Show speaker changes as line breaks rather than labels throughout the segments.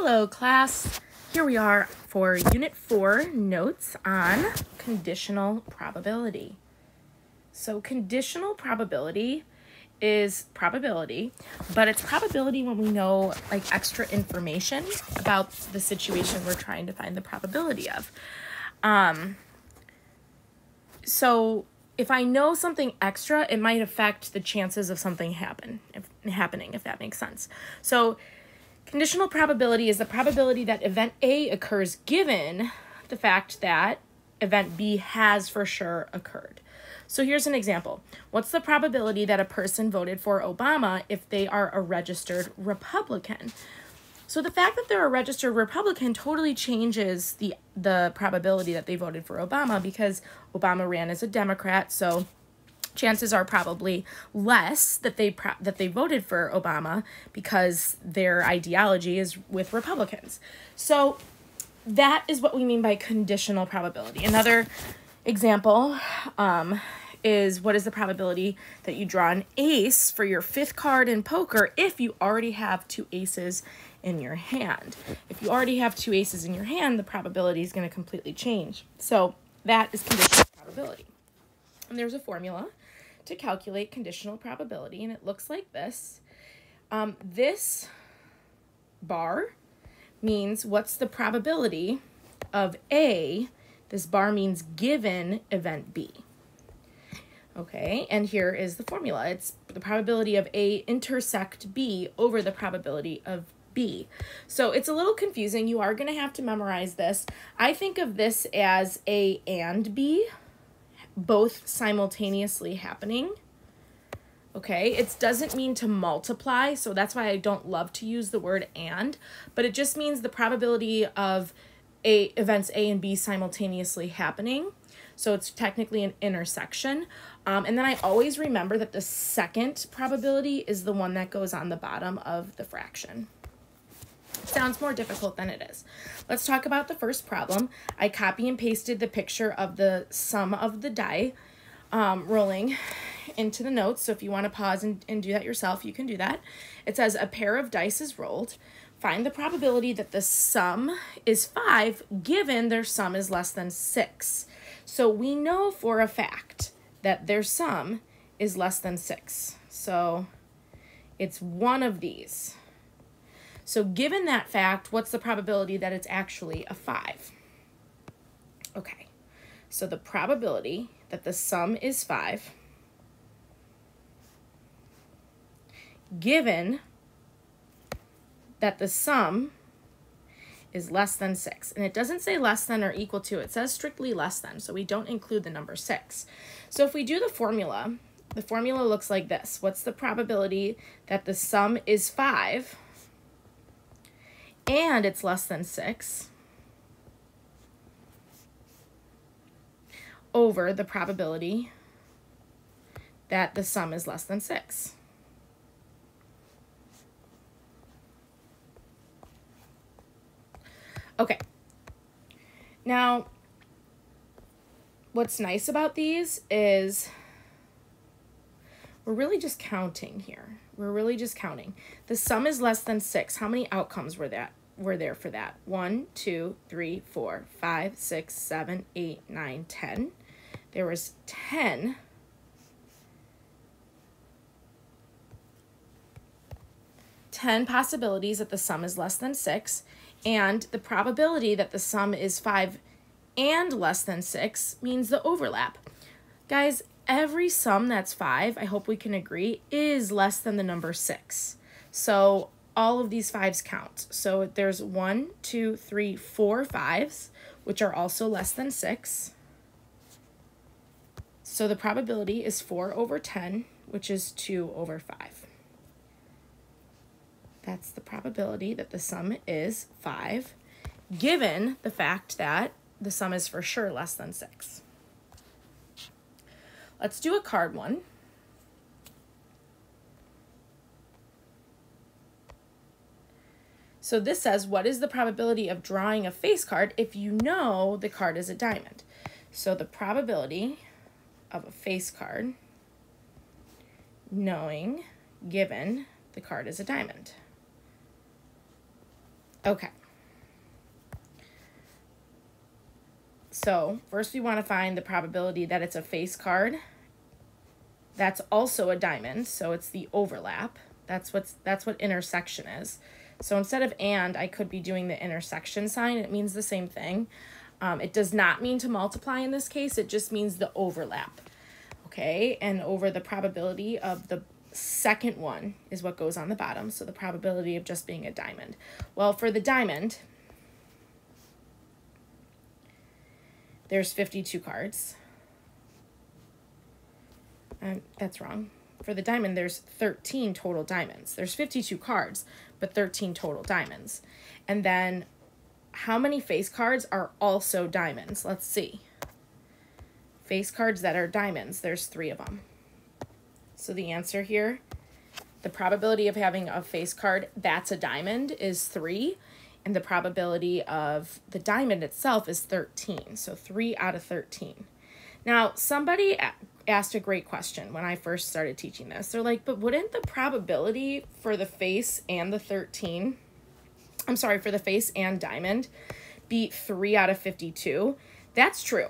Hello class, here we are for Unit 4 notes on conditional probability. So conditional probability is probability, but it's probability when we know like extra information about the situation we're trying to find the probability of. So if I know something extra, it might affect the chances of something happening, if that makes sense. So conditional probability is the probability that event A occurs given the fact that event B has for sure occurred. So here's an example. What's the probability that a person voted for Obama if they are a registered Republican? So the fact that they're a registered Republican totally changes the probability that they voted for Obama, because Obama ran as a Democrat, so chances are probably less that they voted for Obama because their ideology is with Republicans. So that is what we mean by conditional probability. Another example is, what is the probability that you draw an ace for your 5th card in poker if you already have 2 aces in your hand? If you already have 2 aces in your hand, the probability is going to completely change. So that is conditional probability. And there's a formula to calculate conditional probability, and it looks like this. This bar means what's the probability of A. This bar means given event B. Okay, and here is the formula. It's the probability of A intersect B over the probability of B. So it's a little confusing. You are going to have to memorize this. I think of this as A and B, both simultaneously happening. Okay, it doesn't mean to multiply, so that's why I don't love to use the word and, but it just means the probability of events A and B simultaneously happening. So it's technically an intersection. And then I always remember that the second probability is the one that goes on the bottom of the fraction. It sounds more difficult than it is. Let's talk about the first problem. I copy and pasted the picture of the sum of the die rolling into the notes. So if you want to pause and do that yourself, you can do that. It says a pair of dice is rolled. Find the probability that the sum is 5 given their sum is less than 6. So we know for a fact that their sum is less than 6. So it's one of these. So given that fact, what's the probability that it's actually a 5? Okay, so the probability that the sum is 5 given that the sum is less than 6. And it doesn't say less than or equal to, it says strictly less than, so we don't include the number 6. So if we do the formula looks like this. What's the probability that the sum is 5 and it's less than 6 over the probability that the sum is less than 6? Okay, now what's nice about these is we're really just counting here. We're really just counting. The sum is less than 6. How many outcomes were there for that? 1, 2, 3, 4, 5, 6, 7, 8, 9, 10. There was 10 possibilities that the sum is less than 6, and the probability that the sum is 5 and less than 6 means the overlap. Guys, every sum that's 5, I hope we can agree, is less than the number 6. So all of these 5s count. So there's 1, 2, 3, 4 5s, which are also less than 6. So the probability is 4 over 10, which is 2 over 5. That's the probability that the sum is 5, given the fact that the sum is for sure less than 6. Let's do a card one. So this says, what is the probability of drawing a face card if you know the card is a diamond? So the probability of a face card, knowing, given the card is a diamond. Okay. So first we want to find the probability that it's a face card that's also a diamond. So it's the overlap. That's what intersection is. So instead of and, I could be doing the intersection sign. It means the same thing. It does not mean to multiply in this case. It just means the overlap. Okay, and over the probability of the second one is what goes on the bottom. So the probability of just being a diamond. Well, for the diamond, there's 52 cards. That's wrong. For the diamond, there's 13 total diamonds. There's 52 cards, but 13 total diamonds. And then how many face cards are also diamonds? Let's see. Face cards that are diamonds, there's 3 of them. So the answer here, the probability of having a face card that's a diamond is 3, and the probability of the diamond itself is 13. So 3 out of 13. Now, somebody asked a great question when I first started teaching this. They're like, but wouldn't the probability for the face and the 13, I'm sorry, for the face and diamond be 3 out of 52? That's true.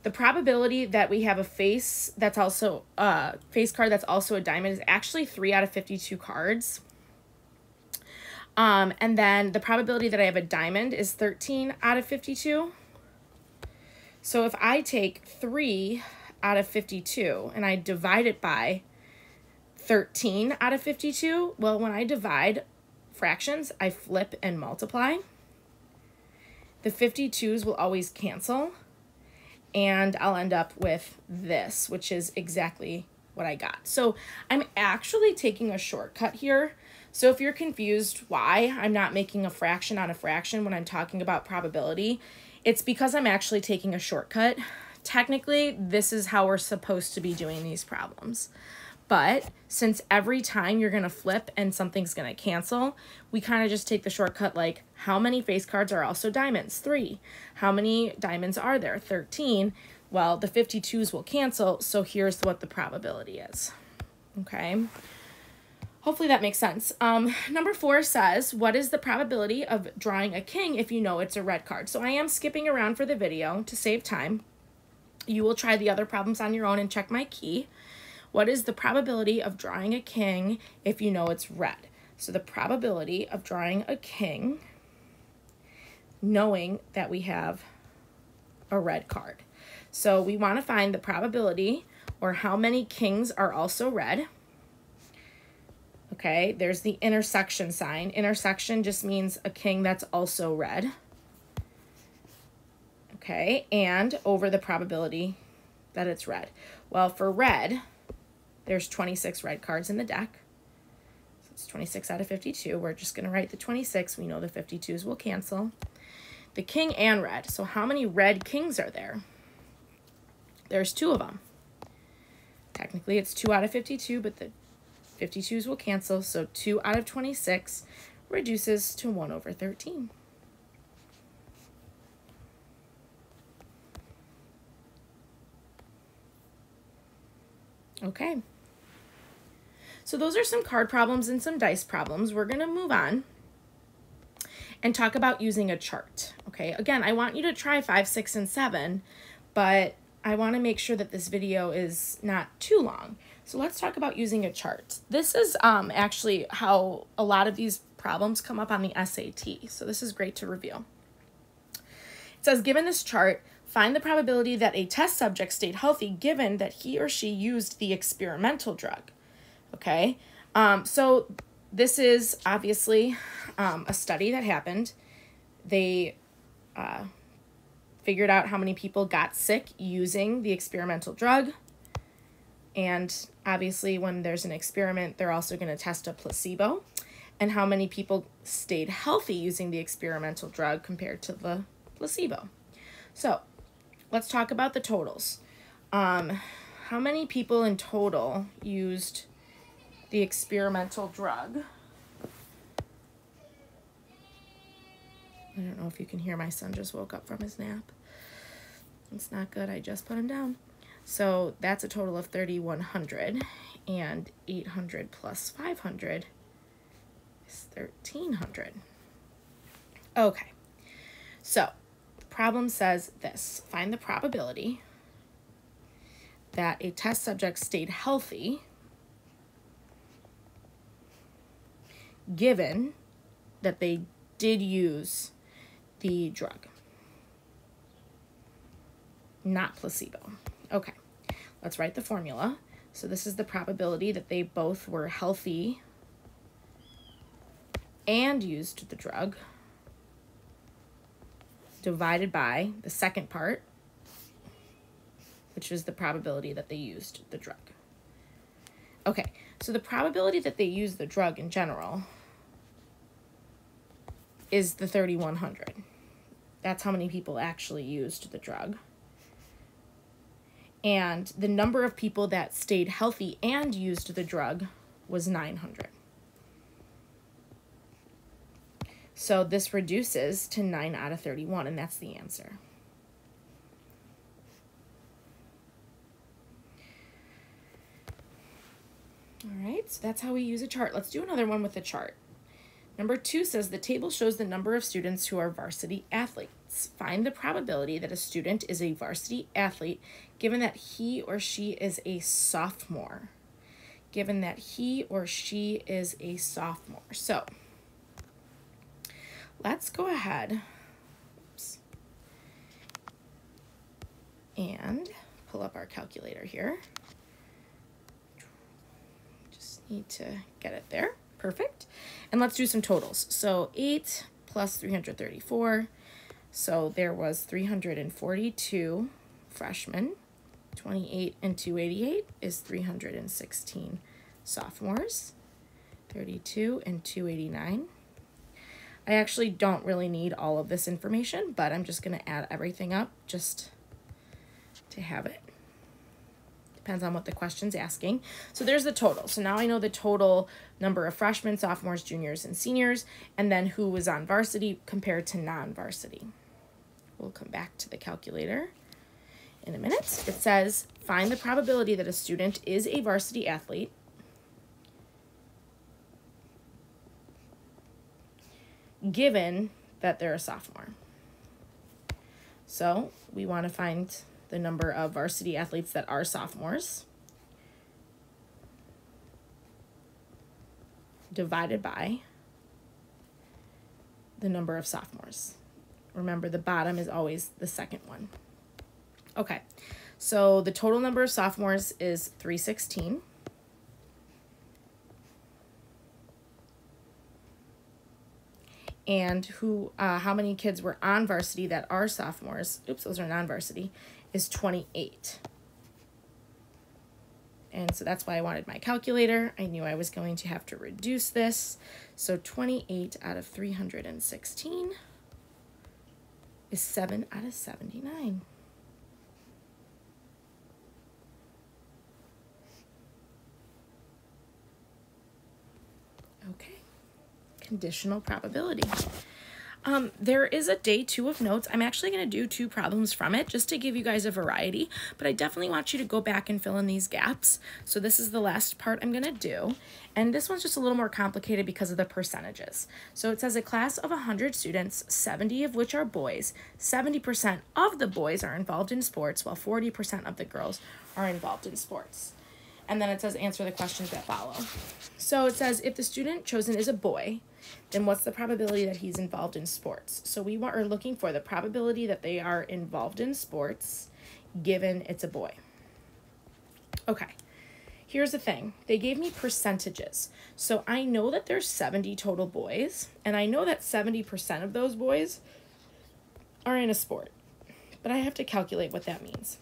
The probability that we have a face that's also a face card that's also a diamond is actually 3 out of 52 cards. And then the probability that I have a diamond is 13 out of 52. So if I take 3 out of 52 and I divide it by 13 out of 52, well, when I divide fractions, I flip and multiply. The 52s will always cancel, and I'll end up with this, which is exactly what I got. So I'm actually taking a shortcut here. So if you're confused why I'm not making a fraction on a fraction when I'm talking about probability, it's because I'm actually taking a shortcut. Technically, this is how we're supposed to be doing these problems. But since every time you're going to flip and something's going to cancel, we kind of just take the shortcut like, how many face cards are also diamonds? 3. How many diamonds are there? 13. Well, the 52s will cancel, so here's what the probability is. Okay. Hopefully that makes sense. Number 4 says, what is the probability of drawing a king if you know it's a red card? So I am skipping around for the video to save time. You will try the other problems on your own and check my key. What is the probability of drawing a king if you know it's red? So the probability of drawing a king, knowing that we have a red card. So we want to find the probability, or how many kings are also red. Okay, there's the intersection sign. Intersection just means a king that's also red. Okay, and over the probability that it's red. Well, for red, there's 26 red cards in the deck. So it's 26 out of 52. We're just going to write the 26. We know the 52s will cancel. The king and red. So how many red kings are there? There's 2 of them. Technically, it's 2 out of 52, but the 52s will cancel. So 2 out of 26 reduces to 1 over 13. Okay. So those are some card problems and some dice problems. We're going to move on and talk about using a chart. Okay, again, I want you to try 5, 6, and 7, but I want to make sure that this video is not too long. So let's talk about using a chart. This is actually how a lot of these problems come up on the SAT. So this is great to review. It says, given this chart, find the probability that a test subject stayed healthy given that he or she used the experimental drug. Okay, so this is obviously a study that happened. They figured out how many people got sick using the experimental drug. And obviously when there's an experiment, they're also going to test a placebo. And how many people stayed healthy using the experimental drug compared to the placebo. So let's talk about the totals. How many people in total used the experimental drug? I don't know if you can hear, my son just woke up from his nap. It's not good, I just put him down. So that's a total of 3,100, and 800 plus 500 is 1,300. Okay, so the problem says this. Find the probability that a test subject stayed healthy given that they did use the drug, not placebo. Okay, let's write the formula. So this is the probability that they both were healthy and used the drug divided by the second part, which is the probability that they used the drug. Okay, so the probability that they used the drug in general is the 3,100. That's how many people actually used the drug. And the number of people that stayed healthy and used the drug was 900. So this reduces to 9 out of 31, and that's the answer. All right, so that's how we use a chart. Let's do another one with a chart. Number 2 says the table shows the number of students who are varsity athletes. Find the probability that a student is a varsity athlete given that he or she is a sophomore. Given that he or she is a sophomore. So let's go ahead and pull up our calculator here. Just need to get it there. Perfect. And let's do some totals. So 8 plus 334. So there was 342 freshmen. 28 and 288 is 316 sophomores. 32 and 289. I actually don't really need all of this information, but I'm just going to add everything up just to have it. Depends on what the question's asking. So there's the total. So now I know the total number of freshmen, sophomores, juniors, and seniors, and then who was on varsity compared to non-varsity. We'll come back to the calculator in a minute. It says, find the probability that a student is a varsity athlete given that they're a sophomore. So we want to find the number of varsity athletes that are sophomores divided by the number of sophomores. Remember, the bottom is always the second one. Okay, so the total number of sophomores is 316. And how many kids were on varsity that are sophomores, oops, those are non-varsity, is 28. And so that's why I wanted my calculator. I knew I was going to have to reduce this. So 28 out of 316 is 7 out of 79. Okay, conditional probability. There is a day 2 of notes. I'm actually going to do 2 problems from it just to give you guys a variety, but I definitely want you to go back and fill in these gaps. So this is the last part I'm going to do, and this one's just a little more complicated because of the percentages. So it says a class of 100 students, 70 of which are boys, 70% of the boys are involved in sports, while 40% of the girls are involved in sports. And then it says answer the questions that follow. So it says if the student chosen is a boy, then what's the probability that he's involved in sports? So we are looking for the probability that they are involved in sports given it's a boy. Okay, here's the thing. They gave me percentages. So I know that there's 70 total boys, and I know that 70% of those boys are in a sport, but I have to calculate what that means.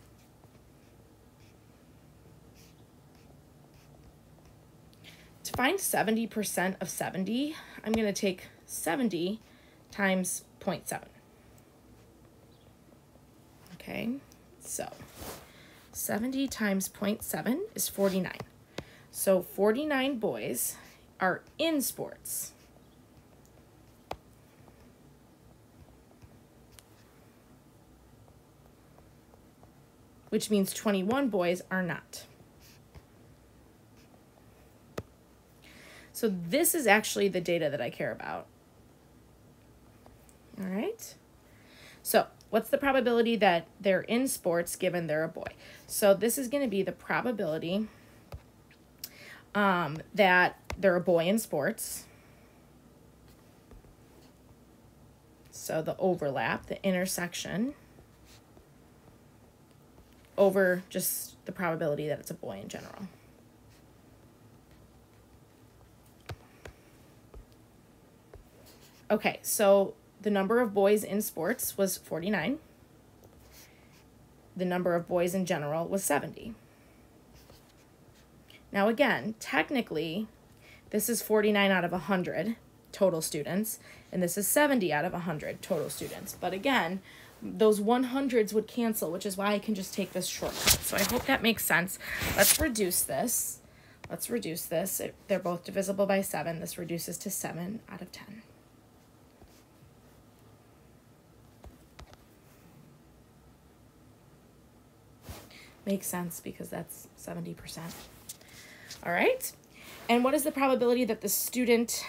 To find 70% of 70, I'm going to take 70 times 0.7. Okay, so 70 times 0.7 is 49. So 49 boys are in sports. Which means 21 boys are not. So this is actually the data that I care about. All right. So what's the probability that they're in sports given they're a boy? So this is going to be the probability that they're a boy in sports. So the overlap, the intersection, over just the probability that it's a boy in general. Okay, so the number of boys in sports was 49. The number of boys in general was 70. Now again, technically, this is 49 out of 100 total students, and this is 70 out of 100 total students. But again, those 100s would cancel, which is why I can just take this shortcut. So I hope that makes sense. Let's reduce this. They're both divisible by 7. This reduces to 7 out of 10. Makes sense because that's 70%. All right. And what is the probability that the student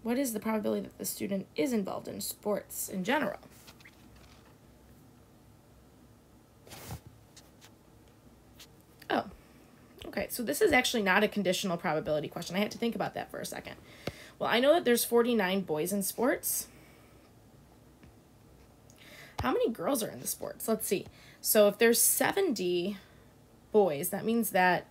is involved in sports in general? Oh, okay. So this is actually not a conditional probability question. I had to think about that for a second. Well, I know that there's 49 boys in sports. How many girls are in the sports? Let's see. So if there's 70 boys, that means that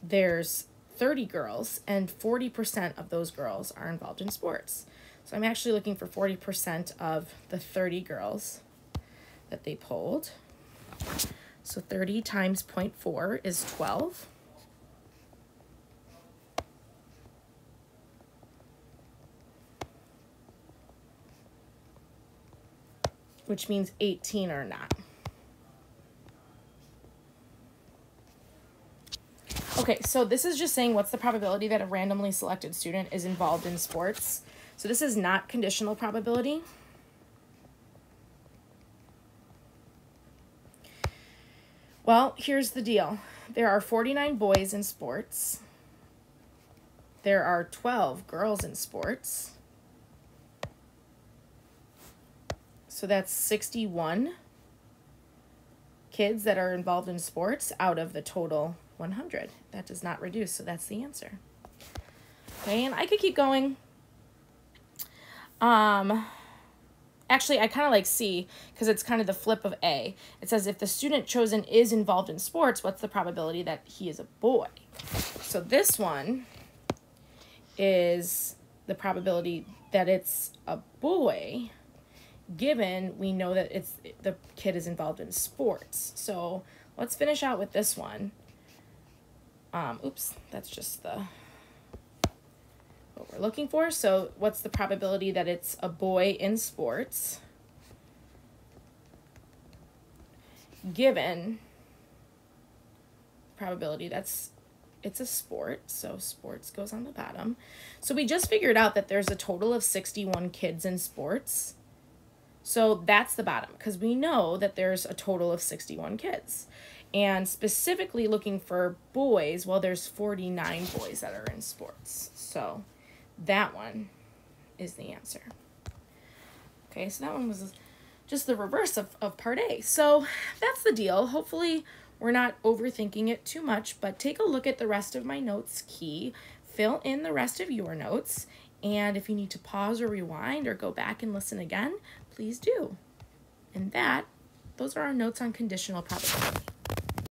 there's 30 girls, and 40% of those girls are involved in sports. So I'm actually looking for 40% of the 30 girls that they polled. So 30 times 0.4 is 12. Which means 18 are not. Okay, so this is just saying what's the probability that a randomly selected student is involved in sports. So this is not conditional probability. Well, here's the deal. There are 49 boys in sports. There are 12 girls in sports. So that's 61 kids that are involved in sports out of the total 100. That does not reduce, so that's the answer. Okay, and I could keep going. Actually, I kind of like C because it's kind of the flip of A. It says if the student chosen is involved in sports, what's the probability that he is a boy? So this one is the probability that it's a boy given we know that the kid is involved in sports. So let's finish out with this one. Oops, that's just what we're looking for. So what's the probability that it's a boy in sports given probability it's a sport, so sports goes on the bottom. So we just figured out that there's a total of 61 kids in sports. So that's the bottom because we know that there's a total of 61 kids. And specifically looking for boys, well, there's 49 boys that are in sports. So that one is the answer. Okay, so that one was just the reverse of part A. So that's the deal. Hopefully we're not overthinking it too much, but take a look at the rest of my notes key, fill in the rest of your notes, and if you need to pause or rewind or go back and listen again, please do. And those are our notes on conditional probability.